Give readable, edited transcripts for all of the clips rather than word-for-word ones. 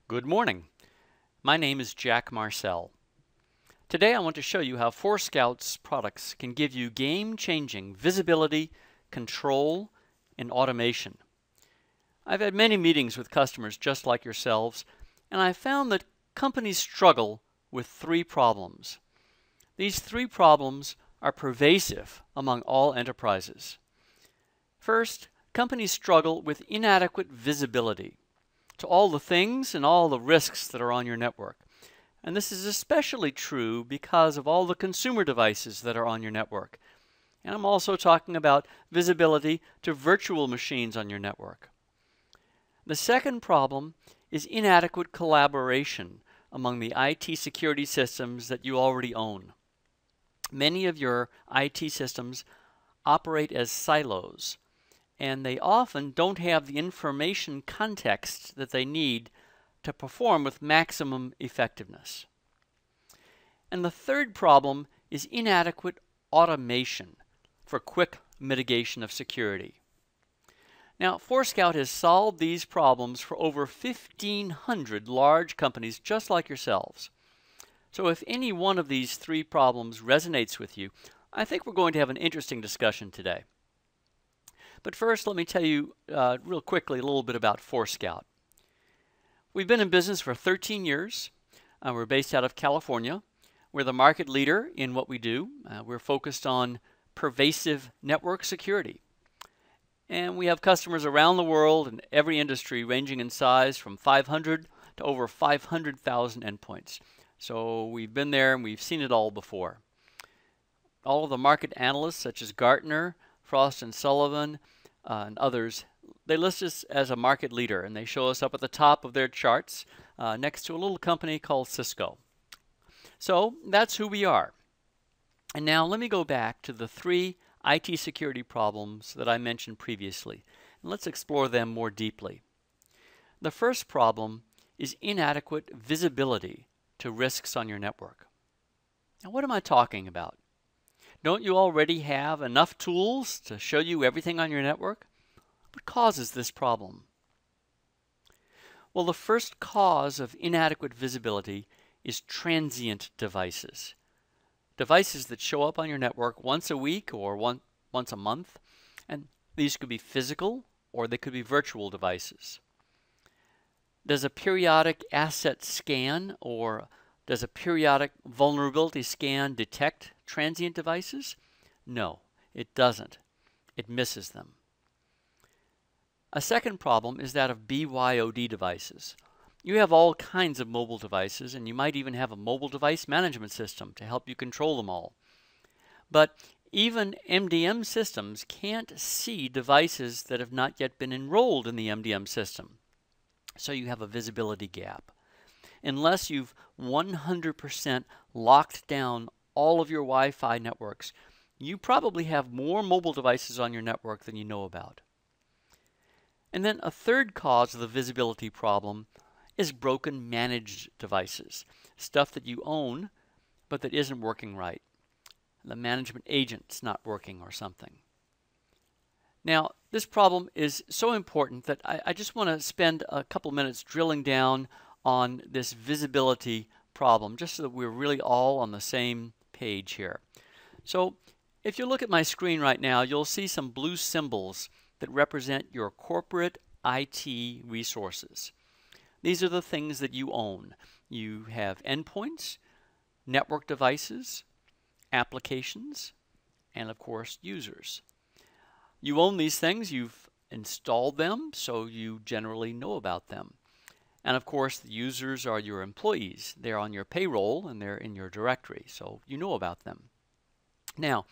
Good morning. My name is Jack Marcel. Today I want to show you how ForeScout's products can give you game-changing visibility, control, and automation. I've had many meetings with customers just like yourselves, and I found that companies struggle with three problems. These three problems are pervasive among all enterprises. First, companies struggle with inadequate visibility to all the things and all the risks that are on your network. And this is especially true because of all the consumer devices that are on your network. And I'm also talking about visibility to virtual machines on your network. The second problem is inadequate collaboration among the IT security systems that you already own. Many of your IT systems operate as silos, and they often don't have the information context that they need to perform with maximum effectiveness. And the third problem is inadequate automation for quick mitigation of security. Now, ForeScout has solved these problems for over 1,500 large companies just like yourselves. So if any one of these three problems resonates with you, I think we're going to have an interesting discussion today. But first, let me tell you real quickly a little bit about ForeScout. We've been in business for 13 years. We're based out of California. We're the market leader in what we do. We're focused on pervasive network security. And we have customers around the world in every industry, ranging in size from 500 to over 500,000 endpoints. So we've been there and we've seen it all before. All of the market analysts such as Gartner, Frost & Sullivan, and others, they list us as a market leader, and they show us up at the top of their charts next to a little company called Cisco. So that's who we are. And now let me go back to the three IT security problems that I mentioned previously, and let's explore them more deeply. The first problem is inadequate visibility to risks on your network. Now, what am I talking about? Don't you already have enough tools to show you everything on your network? What causes this problem? Well, the first cause of inadequate visibility is transient devices. Devices that show up on your network once a week or once a month, and these could be physical or they could be virtual devices. Does a periodic asset scan or does a periodic vulnerability scan detect transient devices? No, it doesn't. It misses them. A second problem is that of BYOD devices. You have all kinds of mobile devices, and you might even have a mobile device management system to help you control them all. But even MDM systems can't see devices that have not yet been enrolled in the MDM system. So you have a visibility gap. Unless you've 100% locked down all of your Wi-Fi networks, you probably have more mobile devices on your network than you know about. And then a third cause of the visibility problem is broken managed devices, stuff that you own but that isn't working right. The management agent's not working or something. Now, this problem is so important that I just want to spend a couple minutes drilling down on this visibility problem, just so that we're really all on the same page here. So if you look at my screen right now, you'll see some blue symbols that represent your corporate IT resources. These are the things that you own. You have endpoints, network devices, applications, and of course users. You own these things, you've installed them, so you generally know about them. And of course, the users are your employees. They're on your payroll and they're in your directory, so you know about them. Now,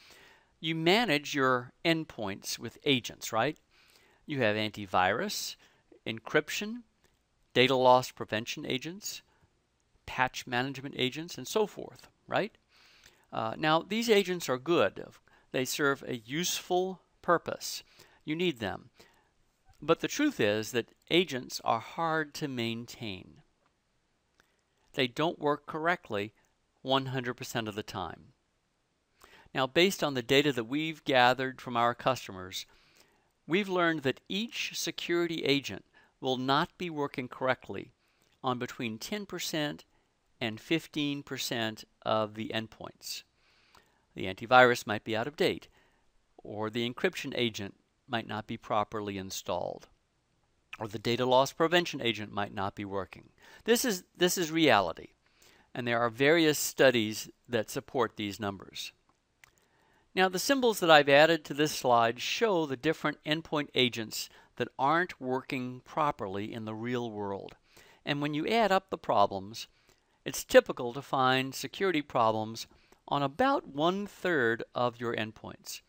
you manage your endpoints with agents, right? You have antivirus, encryption, data loss prevention agents, patch management agents, and so forth, right? Now, these agents are good. They serve a useful purpose. You need them. But the truth is that agents are hard to maintain. They don't work correctly 100% of the time. Now, based on the data that we've gathered from our customers, we've learned that each security agent will not be working correctly on between 10% and 15% of the endpoints. The antivirus might be out of date, or the encryption agent might not be properly installed, or the data loss prevention agent might not be working. This is reality, and there are various studies that support these numbers. Now, the symbols that I've added to this slide show the different endpoint agents that aren't working properly in the real world. And when you add up the problems, it's typical to find security problems on about 1/3 of your endpoints.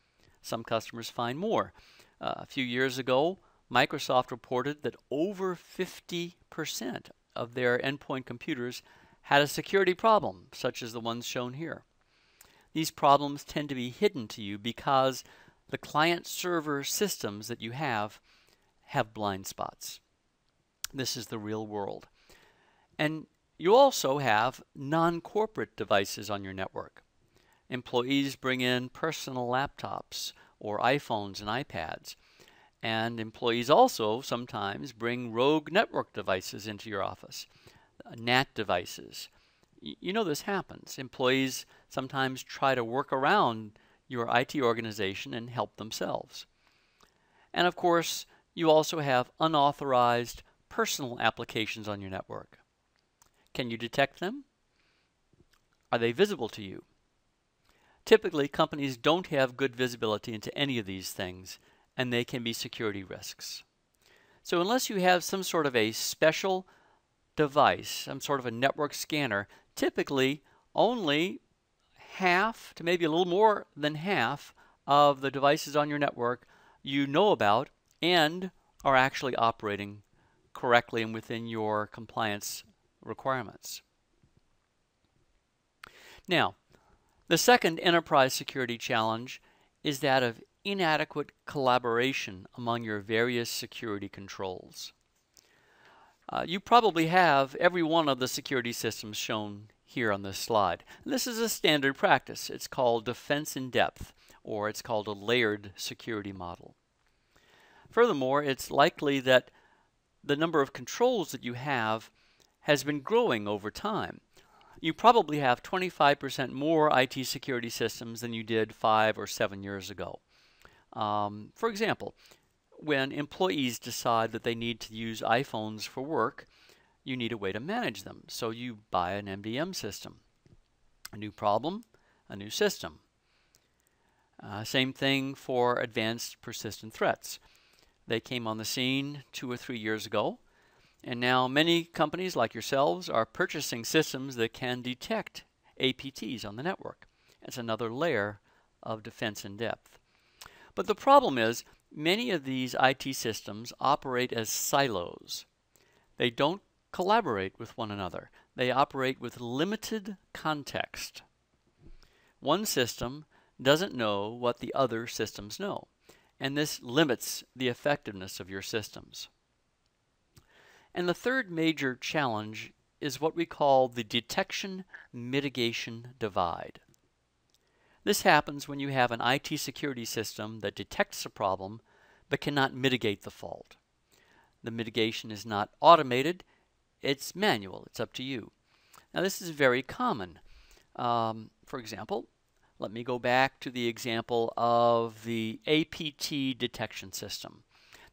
Some customers find more. A few years ago, Microsoft reported that over 50% of their endpoint computers had a security problem, such as the ones shown here. These problems tend to be hidden to you because the client-server systems that you have blind spots. This is the real world. And you also have non-corporate devices on your network. Employees bring in personal laptops or iPhones and iPads. And employees also sometimes bring rogue network devices into your office, NAT devices. You know this happens. Employees sometimes try to work around your IT organization and help themselves. And of course, you also have unauthorized personal applications on your network. Can you detect them? Are they visible to you? Typically, companies don't have good visibility into any of these things, and they can be security risks. So unless you have some sort of a special device, some sort of a network scanner, typically only half to maybe a little more than half of the devices on your network you know about and are actually operating correctly and within your compliance requirements. Now, the second enterprise security challenge is that of inadequate collaboration among your various security controls. You probably have every one of the security systems shown here on this slide. And this is a standard practice. It's called defense in depth, or it's called a layered security model. Furthermore, it's likely that the number of controls that you have has been growing over time. You probably have 25% more IT security systems than you did 5 or 7 years ago. For example, when employees decide that they need to use iPhones for work, you need a way to manage them. So you buy an MDM system. A new problem, a new system. Same thing for advanced persistent threats. They came on the scene 2 or 3 years ago, and now many companies like yourselves are purchasing systems that can detect APTs on the network. It's another layer of defense in depth. But the problem is, many of these IT systems operate as silos. They don't collaborate with one another. They operate with limited context. One system doesn't know what the other systems know, and this limits the effectiveness of your systems. And the third major challenge is what we call the detection mitigation divide. This happens when you have an IT security system that detects a problem but cannot mitigate the fault. The mitigation is not automated, it's manual, it's up to you. Now this is very common. For example, let me go back to the example of the APT detection system.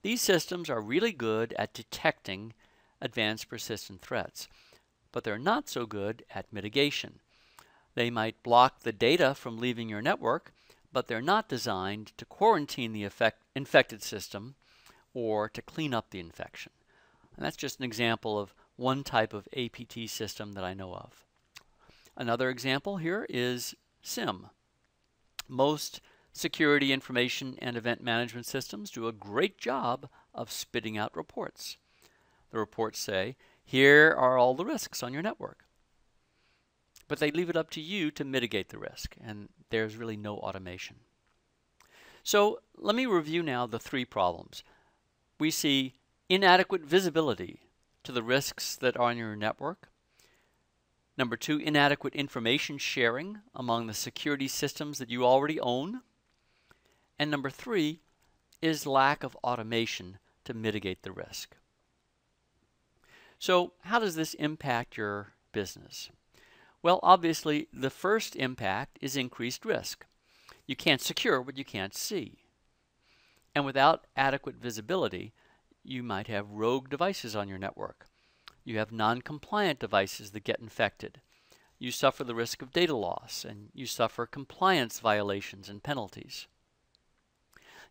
These systems are really good at detecting advanced persistent threats, but they're not so good at mitigation. They might block the data from leaving your network, but they're not designed to quarantine the infected system or to clean up the infection. And that's just an example of one type of APT system that I know of. Another example here is SIM. Most security information and event management systems do a great job of spitting out reports. The reports say, here are all the risks on your network. But they leave it up to you to mitigate the risk, and there's really no automation. So let me review now the 3 problems. We see inadequate visibility to the risks that are on your network. Number 2, inadequate information sharing among the security systems that you already own. And number 3 is lack of automation to mitigate the risk. So how does this impact your business? Well, obviously, the first impact is increased risk. You can't secure what you can't see. And without adequate visibility, you might have rogue devices on your network. You have non-compliant devices that get infected. You suffer the risk of data loss, and you suffer compliance violations and penalties.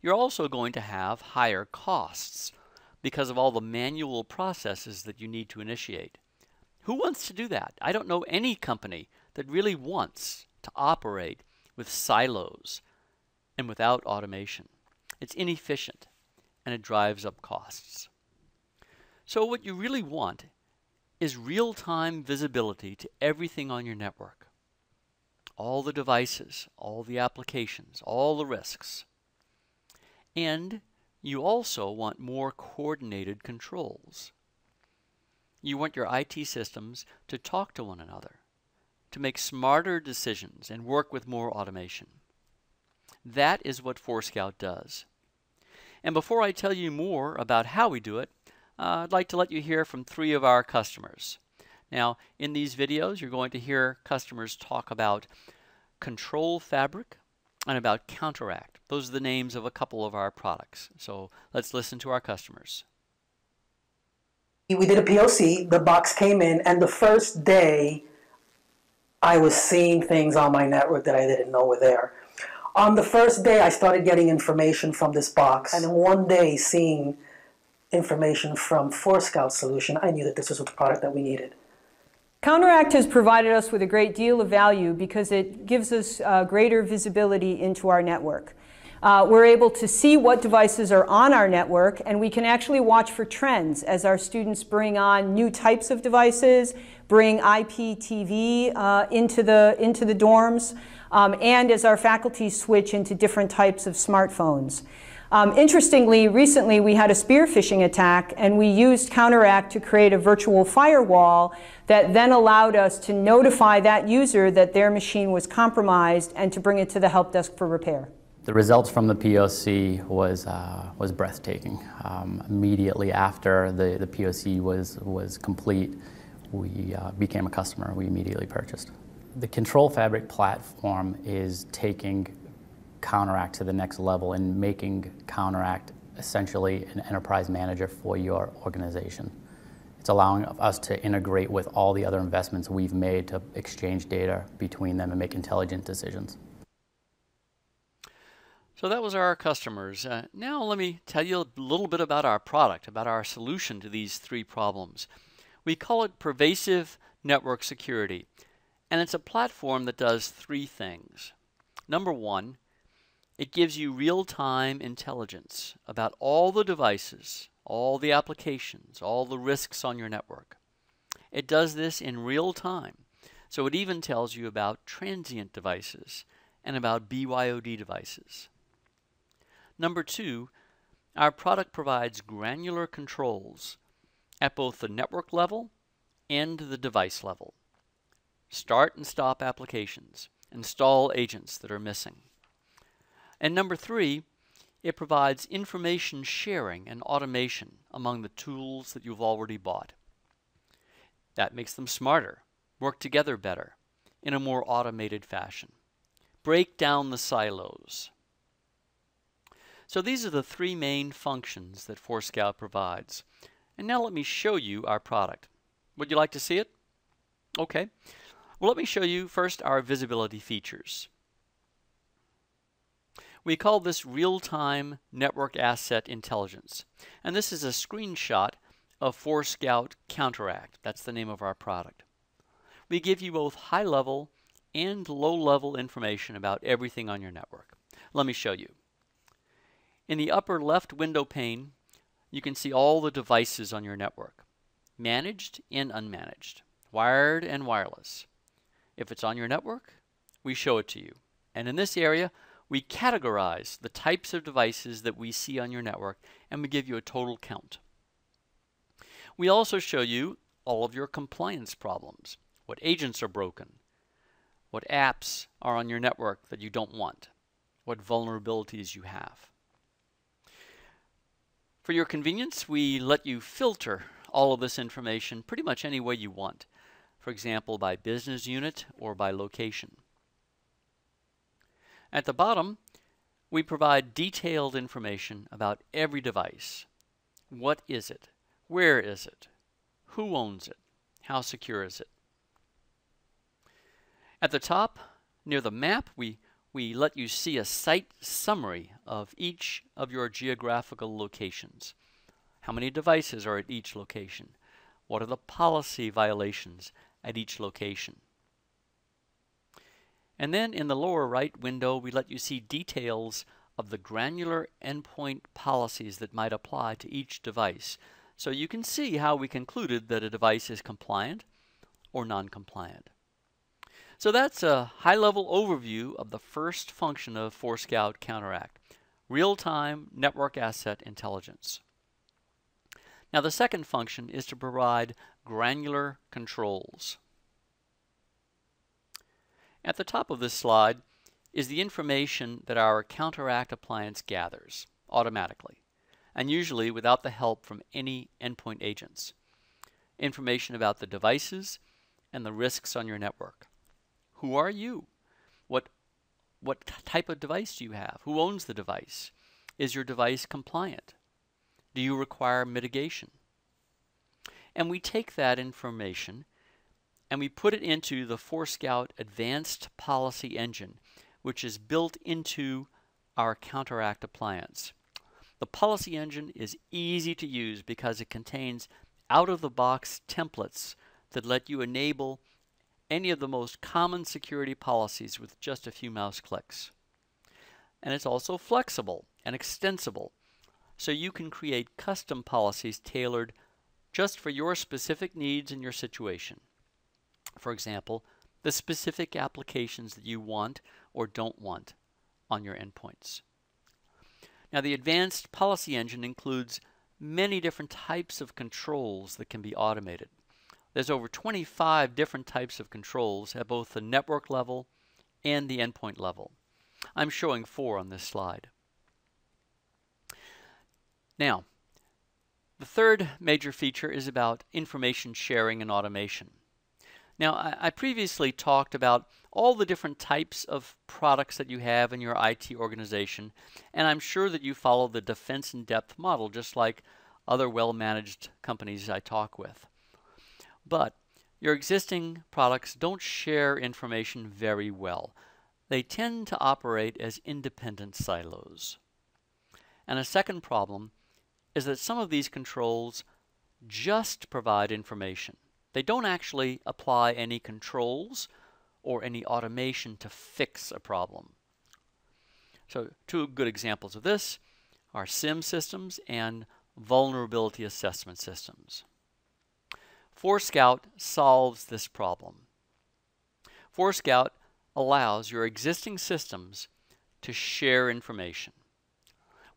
You're also going to have higher costs because of all the manual processes that you need to initiate. Who wants to do that? I don't know any company that really wants to operate with silos and without automation. It's inefficient and it drives up costs. So what you really want is real-time visibility to everything on your network. All the devices, all the applications, all the risks. And you also want more coordinated controls. You want your IT systems to talk to one another, to make smarter decisions and work with more automation. That is what ForeScout does. And before I tell you more about how we do it, I'd like to let you hear from 3 of our customers. Now, in these videos, you're going to hear customers talk about Control Fabric and about Counteract. Those are the names of a couple of our products. So let's listen to our customers. We did a POC, the box came in, and the first day I was seeing things on my network that I didn't know were there. On the first day I started getting information from this box, and in one day seeing information from ForeScout solution, I knew that this was the product that we needed. Counteract has provided us with a great deal of value because it gives us greater visibility into our network. We're able to see what devices are on our network, and we can actually watch for trends as our students bring on new types of devices, bring IPTV into the dorms, and as our faculty switch into different types of smartphones. Interestingly, recently we had a spear phishing attack, and we used Counteract to create a virtual firewall that then allowed us to notify that user that their machine was compromised and to bring it to the help desk for repair. The results from the POC was breathtaking. Immediately after the POC was complete, we became a customer. We immediately purchased. The Control Fabric platform is taking Counteract to the next level and making Counteract essentially an enterprise manager for your organization. It's allowing us to integrate with all the other investments we've made to exchange data between them and make intelligent decisions. So that was our customers. Now let me tell you a little bit about our product, about our solution to these 3 problems. We call it Pervasive Network Security, and it's a platform that does 3 things. Number 1, it gives you real-time intelligence about all the devices, all the applications, all the risks on your network. It does this in real time, so it even tells you about transient devices and about BYOD devices. Number 2, our product provides granular controls at both the network level and the device level. Start and stop applications, install agents that are missing. And number 3, it provides information sharing and automation among the tools that you've already bought. That makes them smarter, work together better, in a more automated fashion. Break down the silos. So these are the 3 main functions that ForeScout provides. And now let me show you our product. Would you like to see it? Okay. Well, let me show you first our visibility features. We call this real-time network asset intelligence. And this is a screenshot of ForeScout Counteract. That's the name of our product. We give you both high-level and low-level information about everything on your network. Let me show you. In the upper left window pane, you can see all the devices on your network, managed and unmanaged, wired and wireless. If it's on your network, we show it to you. And in this area, we categorize the types of devices that we see on your network, and we give you a total count. We also show you all of your compliance problems, what agents are broken, what apps are on your network that you don't want, what vulnerabilities you have. For your convenience, we let you filter all of this information pretty much any way you want. For example, by business unit or by location. At the bottom, we provide detailed information about every device. What is it? Where is it? Who owns it? How secure is it? At the top, near the map, we let you see a site summary of each of your geographical locations. How many devices are at each location? What are the policy violations at each location? And then in the lower right window, we let you see details of the granular endpoint policies that might apply to each device. So you can see how we concluded that a device is compliant or non-compliant. So that's a high-level overview of the first function of ForeScout Counteract, real-time network asset intelligence. Now the second function is to provide granular controls. At the top of this slide is the information that our Counteract appliance gathers automatically, and usually without the help from any endpoint agents. Information about the devices and the risks on your network. Who are you? What type of device do you have? Who owns the device? Is your device compliant? Do you require mitigation? And we take that information and we put it into the ForeScout Advanced Policy Engine, which is built into our Counteract appliance. The policy engine is easy to use because it contains out-of-the-box templates that let you enable any of the most common security policies with just a few mouse clicks. And it's also flexible and extensible, so you can create custom policies tailored just for your specific needs and your situation. For example, the specific applications that you want or don't want on your endpoints. Now, the Advanced Policy Engine includes many different types of controls that can be automated. There's over 25 different types of controls at both the network level and the endpoint level. I'm showing 4 on this slide. Now, the third major feature is about information sharing and automation. Now, I previously talked about all the different types of products that you have in your IT organization, and I'm sure that you follow the defense in depth model just like other well-managed companies I talk with. But your existing products don't share information very well. They tend to operate as independent silos. And a second problem is that some of these controls just provide information. They don't actually apply any controls or any automation to fix a problem. So 2 good examples of this are SIM systems and vulnerability assessment systems. ForeScout solves this problem. ForeScout allows your existing systems to share information.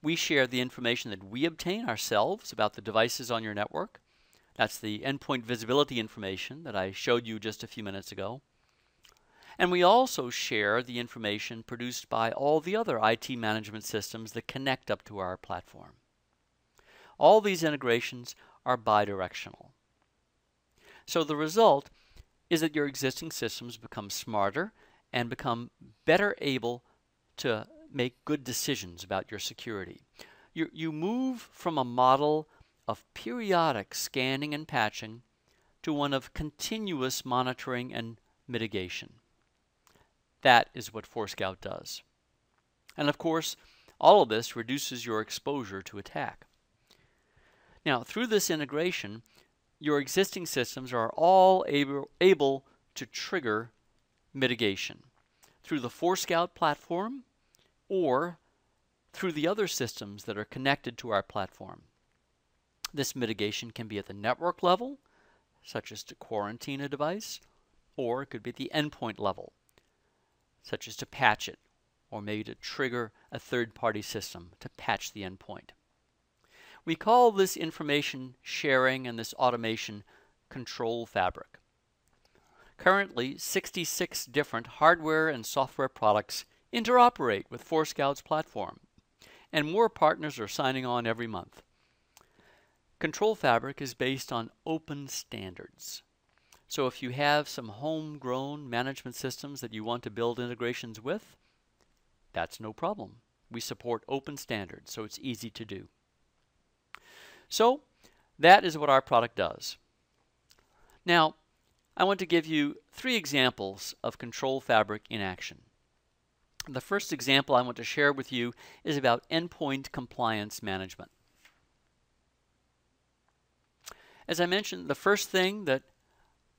We share the information that we obtain ourselves about the devices on your network. That's the endpoint visibility information that I showed you just a few minutes ago. And we also share the information produced by all the other IT management systems that connect up to our platform. All these integrations are bidirectional. So the result is that your existing systems become smarter and become better able to make good decisions about your security. You move from a model of periodic scanning and patching to one of continuous monitoring and mitigation. That is what ForeScout does. And of course, all of this reduces your exposure to attack. Now, through this integration, your existing systems are all able to trigger mitigation through the ForeScout platform or through the other systems that are connected to our platform. This mitigation can be at the network level, such as to quarantine a device, or it could be at the endpoint level, such as to patch it, or maybe to trigger a third-party system to patch the endpoint. We call this information sharing and this automation control fabric. Currently, 66 different hardware and software products interoperate with ForeScout's platform, and more partners are signing on every month. Control Fabric is based on open standards. So if you have some homegrown management systems that you want to build integrations with, that's no problem. We support open standards, so it's easy to do. So that is what our product does. Now, I want to give you 3 examples of Control Fabric in action. The first example I want to share with you is about endpoint compliance management. As I mentioned, the first thing that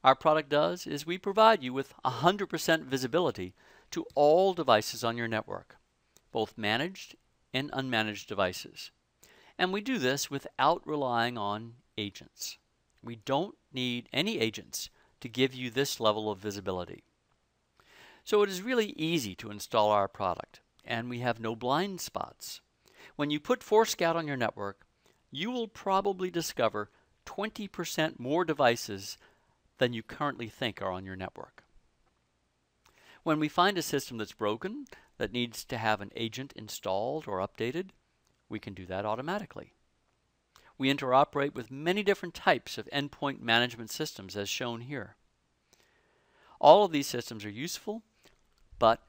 our product does is we provide you with 100% visibility to all devices on your network, both managed and unmanaged devices. And we do this without relying on agents. We don't need any agents to give you this level of visibility. So it is really easy to install our product, and we have no blind spots. When you put ForeScout on your network, you will probably discover 20% more devices than you currently think are on your network. When we find a system that's broken, that needs to have an agent installed or updated, we can do that automatically. We interoperate with many different types of endpoint management systems as shown here. All of these systems are useful, but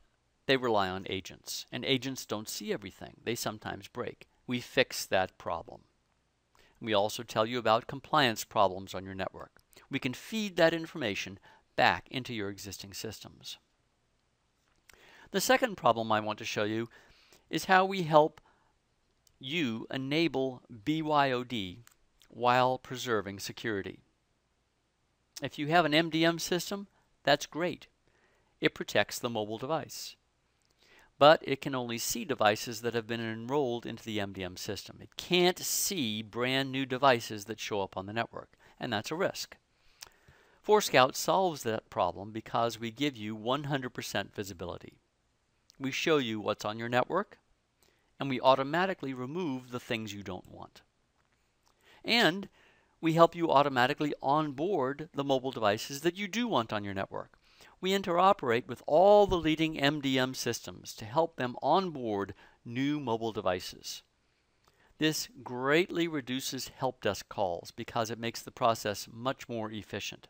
they rely on agents, and agents don't see everything. They sometimes break. We fix that problem. We also tell you about compliance problems on your network. We can feed that information back into your existing systems. The second problem I want to show you is how we help you enable BYOD while preserving security. If you have an MDM system, that's great. It protects the mobile device. But it can only see devices that have been enrolled into the MDM system. It can't see brand new devices that show up on the network, and that's a risk. ForeScout solves that problem because we give you 100% visibility. We show you what's on your network, and we automatically remove the things you don't want. And we help you automatically onboard the mobile devices that you do want on your network. We interoperate with all the leading MDM systems to help them onboard new mobile devices. This greatly reduces help desk calls because it makes the process much more efficient.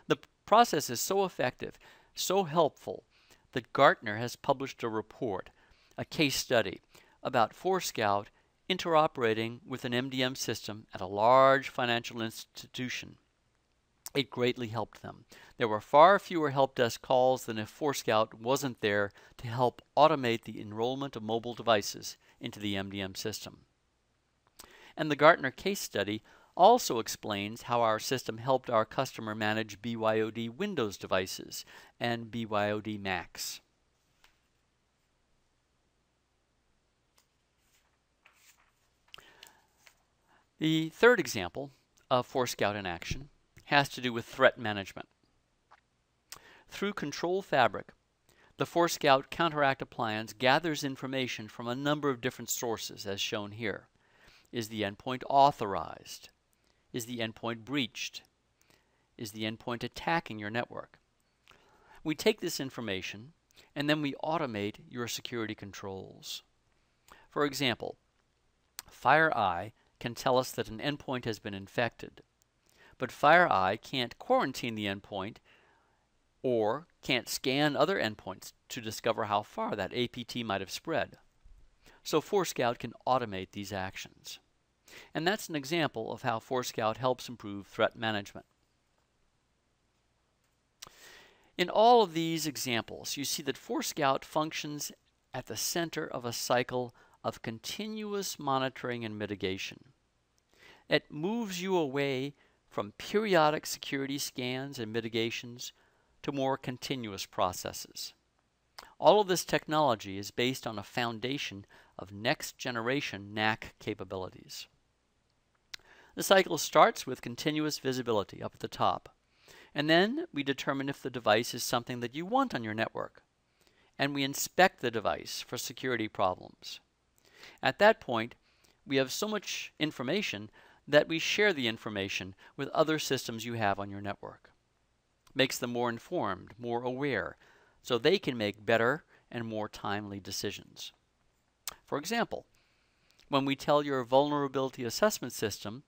The process is so effective, so helpful, that Gartner has published a report, a case study, about ForeScout interoperating with an MDM system at a large financial institution. It greatly helped them. There were far fewer help desk calls than if ForeScout wasn't there to help automate the enrollment of mobile devices into the MDM system. And the Gartner case study also explains how our system helped our customer manage BYOD Windows devices and BYOD Macs. The third example of ForeScout in action has to do with threat management. Through Control Fabric, the ForeScout Counteract appliance gathers information from a number of different sources as shown here. Is the endpoint authorized? Is the endpoint breached? Is the endpoint attacking your network? We take this information and then we automate your security controls. For example, FireEye can tell us that an endpoint has been infected, but FireEye can't quarantine the endpoint or can't scan other endpoints to discover how far that APT might have spread. So ForeScout can automate these actions. And that's an example of how ForeScout helps improve threat management. In all of these examples, you see that ForeScout functions at the center of a cycle of continuous monitoring and mitigation. It moves you away from periodic security scans and mitigations to more continuous processes. All of this technology is based on a foundation of next-generation NAC capabilities. The cycle starts with continuous visibility up at the top, and then we determine if the device is something that you want on your network, and we inspect the device for security problems. At that point, we have so much information that we share the information with other systems you have on your network. Makes them more informed, more aware, so they can make better and more timely decisions. For example, when we tell your vulnerability assessment system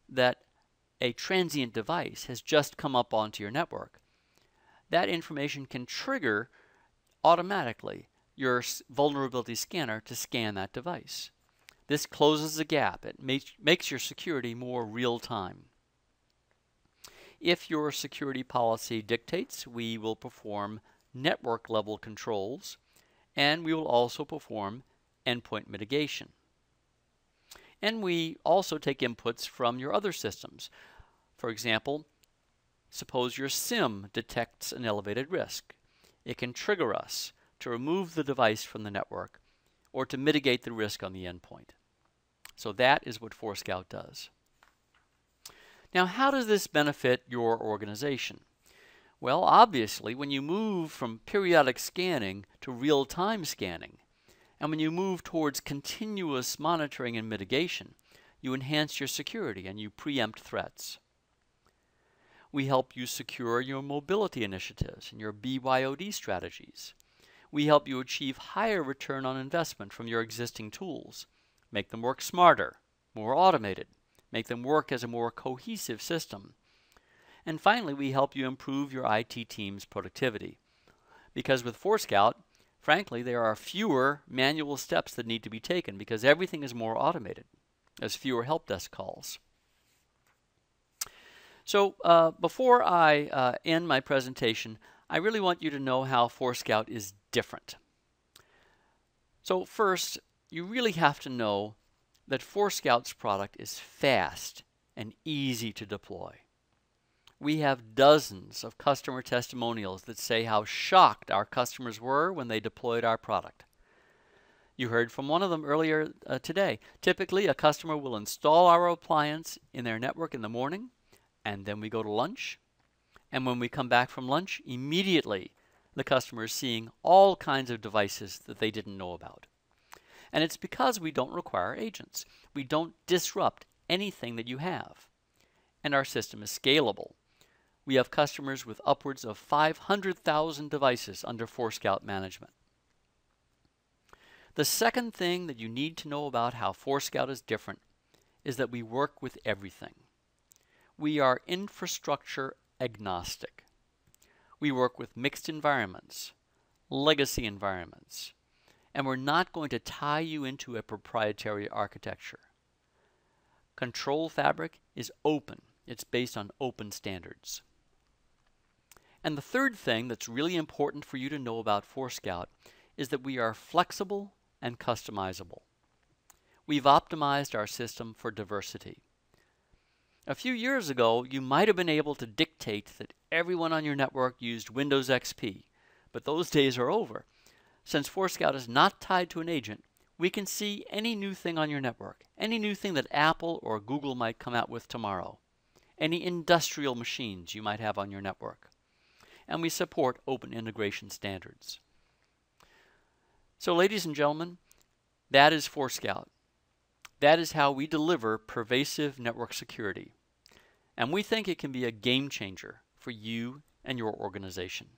that a transient device has just come up onto your network, that information can trigger automatically your vulnerability scanner to scan that device. This closes the gap. It makes your security more real-time. If your security policy dictates, we will perform network-level controls, and we will also perform endpoint mitigation. And we also take inputs from your other systems. For example, suppose your SIM detects an elevated risk. It can trigger us to remove the device from the network or to mitigate the risk on the endpoint. So that is what ForeScout does. Now, how does this benefit your organization? Well, obviously, when you move from periodic scanning to real-time scanning, and when you move towards continuous monitoring and mitigation, you enhance your security and you preempt threats. We help you secure your mobility initiatives and your BYOD strategies. We help you achieve higher return on investment from your existing tools, make them work smarter, more automated, make them work as a more cohesive system. And finally, we help you improve your IT team's productivity. Because with ForeScout, frankly, there are fewer manual steps that need to be taken because everything is more automated. There's fewer help desk calls. So before I end my presentation, I really want you to know how ForeScout is different. So first, you really have to know that ForeScout's product is fast and easy to deploy. We have dozens of customer testimonials that say how shocked our customers were when they deployed our product. You heard from one of them earlier today. Typically, a customer will install our appliance in their network in the morning, and then we go to lunch. And when we come back from lunch, immediately the customer is seeing all kinds of devices that they didn't know about. And it's because we don't require agents. We don't disrupt anything that you have. And our system is scalable. We have customers with upwards of 500,000 devices under ForeScout management. The second thing that you need to know about how ForeScout is different is that we work with everything. We are infrastructure agnostic. We work with mixed environments, legacy environments, and we're not going to tie you into a proprietary architecture. Control Fabric is open. It's based on open standards. And the third thing that's really important for you to know about ForeScout is that we are flexible and customizable. We've optimized our system for diversity. A few years ago, you might have been able to dictate that everyone on your network used Windows XP, but those days are over. Since ForeScout is not tied to an agent, we can see any new thing on your network, any new thing that Apple or Google might come out with tomorrow, any industrial machines you might have on your network. And we support open integration standards. So ladies and gentlemen, that is ForeScout. That is how we deliver pervasive network security. And we think it can be a game changer for you and your organization.